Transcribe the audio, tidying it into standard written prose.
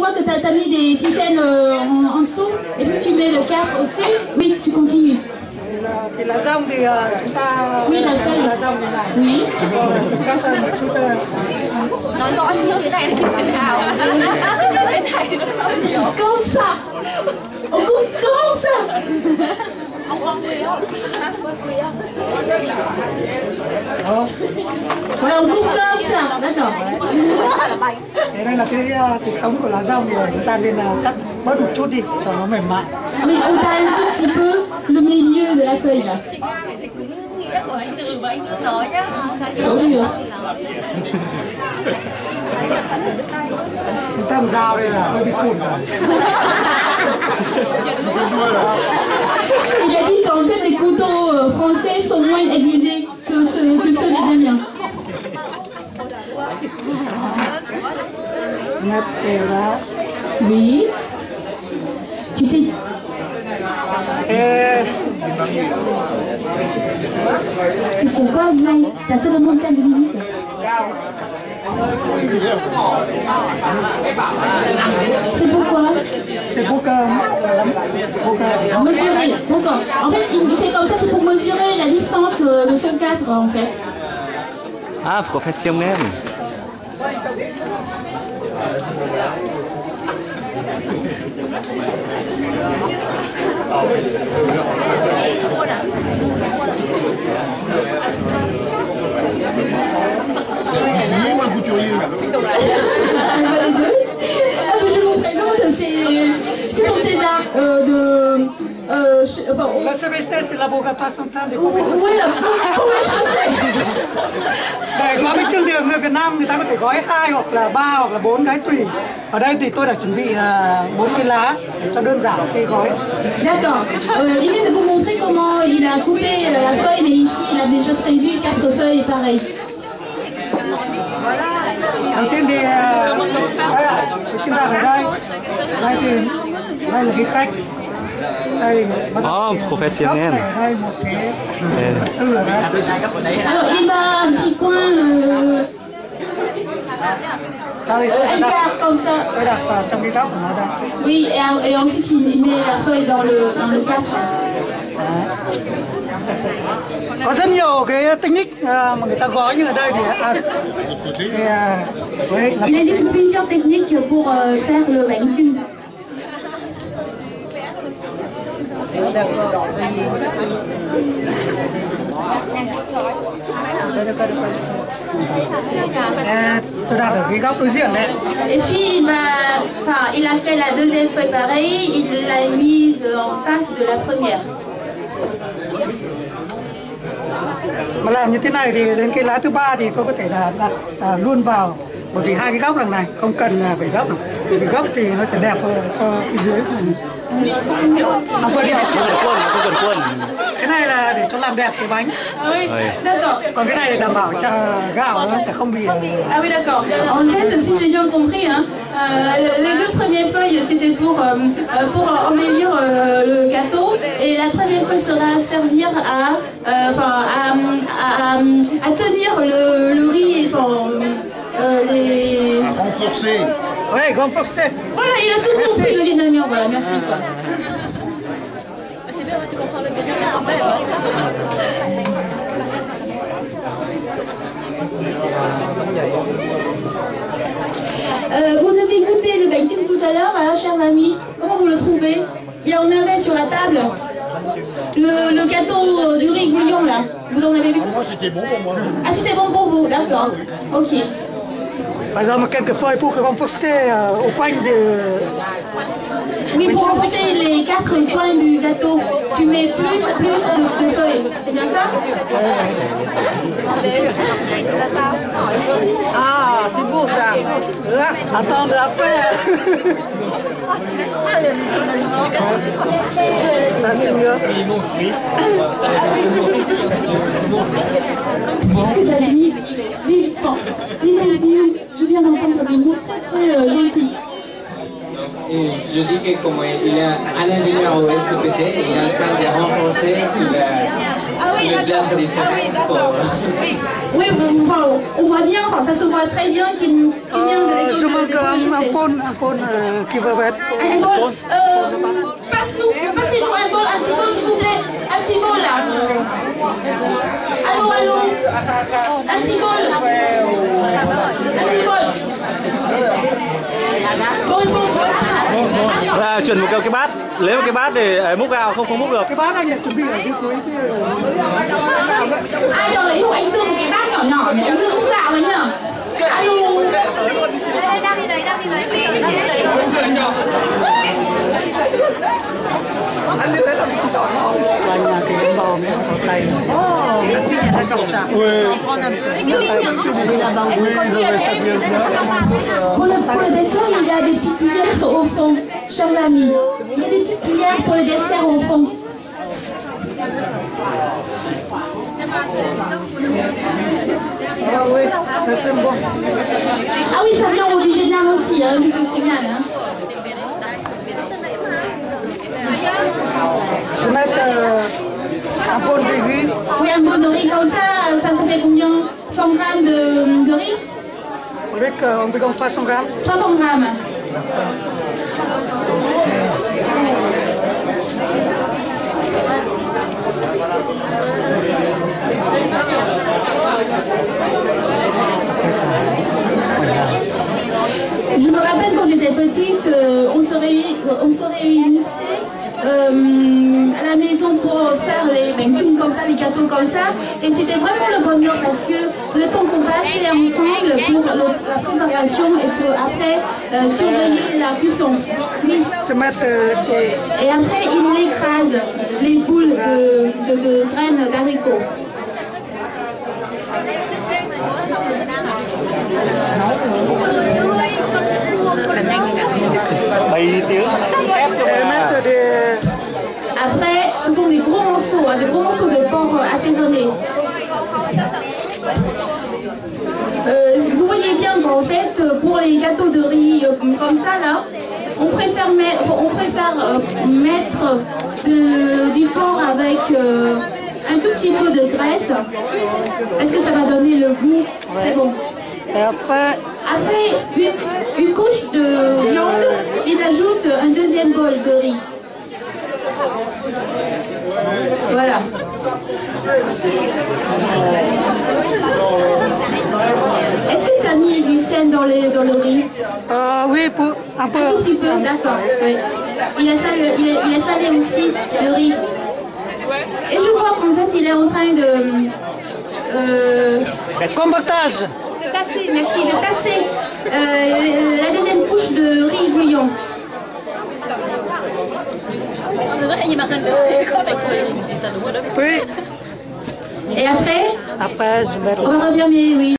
vois que tu as mis des ficelles en dessous, et puis tu mets le cadre au-dessus. Oui, tu continues. Thì là rong thì chúng ta Oui, là rong như này. Oui. Các chút nói rõ như thế này là như thế nào? Như thế này nó sao hiểu? Comme ça. On coupe comme ça. Voilà, on coupe comme ça. D'accord. Đây là cái sống của lá rong, thì chúng ta nên cắt bớt một chút đi cho nó mềm mại. Oui, on taille un tout petit peu le milieu de la feuille là. Chị Nga phải dịch đúng nghĩa của anh Từ và anh Dương nói nhá. Chúng ta làm dao đây là hơi bị cùn rồi. Il a dit qu'en fait les couteaux français sont moins aiguisés que ceux vietnamiens. Oui. Tu sais. Tu sais quoi, Zay? T'as seulement 15 minutes. C'est pourquoi? C'est pour que mesurer. D'accord. En fait, il fait comme ça, c'est pour mesurer la distance de son cadre, en fait. Ah, professionnel. C'est un cuisinier ou un couturier? Les deux. Je vous présente, c'est ton thésard La CBC, c'est le laboratoire central des Oui, là, comment je sais? Để gói bánh trưng thì người Việt Nam người ta có thể gói 2 hoặc là 3 hoặc là 4 cái tùy. Ở đây thì tôi đã chuẩn bị 4 cái lá cho đơn giản khi gói. D'accord. Il vient de vous montrer comment il a coupé la feuille, mais ici il a déjà prévu 4 feuilles pareilles. Đầu tiên thì xin ra ở đây. Đây là cái cách. Đây, professionnel. Đây một cái tư ở đây. Alors il a un petit coin, un quart comme ça. Tôi đặt vào trong cái góc của nó đây. Oui, et ensuite il met la feuille dans le cadre. Có rất nhiều cái technique mà người ta gói, nhưng ở đây thì il existe plusieurs techniques pour faire le bánh trưng. Tôi đặt ở cái góc đối diện này. Et puis il a fait la deuxième feuille pareil, il l'a mise en face de la première. Mà làm như thế này thì đến cái lá thứ ba thì tôi có thể là đặt luôn vào, bởi vì hai cái góc đằng này không cần phải góc này. Vì góc thì nó sẽ đẹp hơn cho cái dưới này. Cái này là để cho làm đẹp cái bánh. Oui, d'accord. Còn cái này để đảm bảo cho gạo nó sẽ không bị. Ah oui, d'accord. En fait, si j'ai bien compris, hein, les deux premières feuilles c'était pour embellir le gâteau, et la troisième feuille sera servir à tenir le riz et les. À renforcer. Oui, renforcer. Voilà, il a tout compris le vietnamien. Voilà, merci quoi. C'est bien, tu comprends le vietnamien. Vous avez goûté le bánh trưng tout à l'heure, chers amis. Comment vous le trouvez? Il en avait sur la table. Le gâteau du riz bouillon là, vous en avez vu? Moi, c'était bon pour moi. Ah, c'était bon pour vous, d'accord. Ok. Par exemple, quelques feuilles pour renforcer au coin de. Oui, pour renforcer les 4 coins du gâteau, tu mets plus de feuilles. C'est bien ça? Ah, c'est beau ça. Attendre à faire. Ça c'est mieux. Qu'est-ce que t'as dit? Dis, je viens d'entendre des mots très gentils. Et je dis que comme il est un ingénieur au SCPC, il est en train de renforcer Ah le plat traditionnel. Oui, enfin, on voit bien, enfin, ça se voit très bien qu'il vient de l'école Je de manque un pôn qui va être. Un bol. Passez-nous un bol, un petit bol s'il vous plaît. Un petit bol là. Allô, allô. Un petit bol. Un petit bol. Bon. Là, chuyển một cái bát, lấy một cái bát để múc gạo, không múc được. Cái bát anh chuẩn bị ở dưới cuối kia. Ai đó lấy hộ anh Dương một cái bát nhỏ nhỏ, anh Dương hút gạo ấy nhở? Alo. Đang đi lấy. Anh là cái bò mới có tay. Pour le dessert, il y a des petites cuillères au fond, chers amis. Il y a des petites cuillères pour le dessert au fond. Ah oui, c'est bon. Ah oui, ça vient au végétal aussi, hein, je te signale. Hein. Je vais mettre un pot de riz. Oui, un pot de riz comme ça fait combien? 100 grammes de riz? Avec environ 300 grammes. 300 grammes. Je me rappelle quand j'étais petite, on se réunissait à la maison pour faire les bengching comme ça, les gâteaux comme ça. Et c'était vraiment le bonheur parce que le temps qu'on passait ensemble pour la préparation et pour après surveiller la cuisson. Oui. Et après, il écrase les boules de graines d'haricots. Après, ce sont des gros morceaux de porc assaisonnés. Vous voyez bien qu'en fait, pour les gâteaux de riz comme ça là, on préfère mettre du porc avec un tout petit peu de graisse, parce que ça va donner le goût très bon. Et après une couche de viande, il ajoute un deuxième bol de riz. Voilà. Est-ce que tu as mis du sel dans le riz? Oui, un peu. Un tout petit peu, d'accord. Oui. Il a salé aussi le riz. Et je vois qu'en fait il est en train de... Combattage. De tasser, merci, de tasser la deuxième couche de riz bouillon. Oui. Et après, Après, je vais... on va refermer, oui.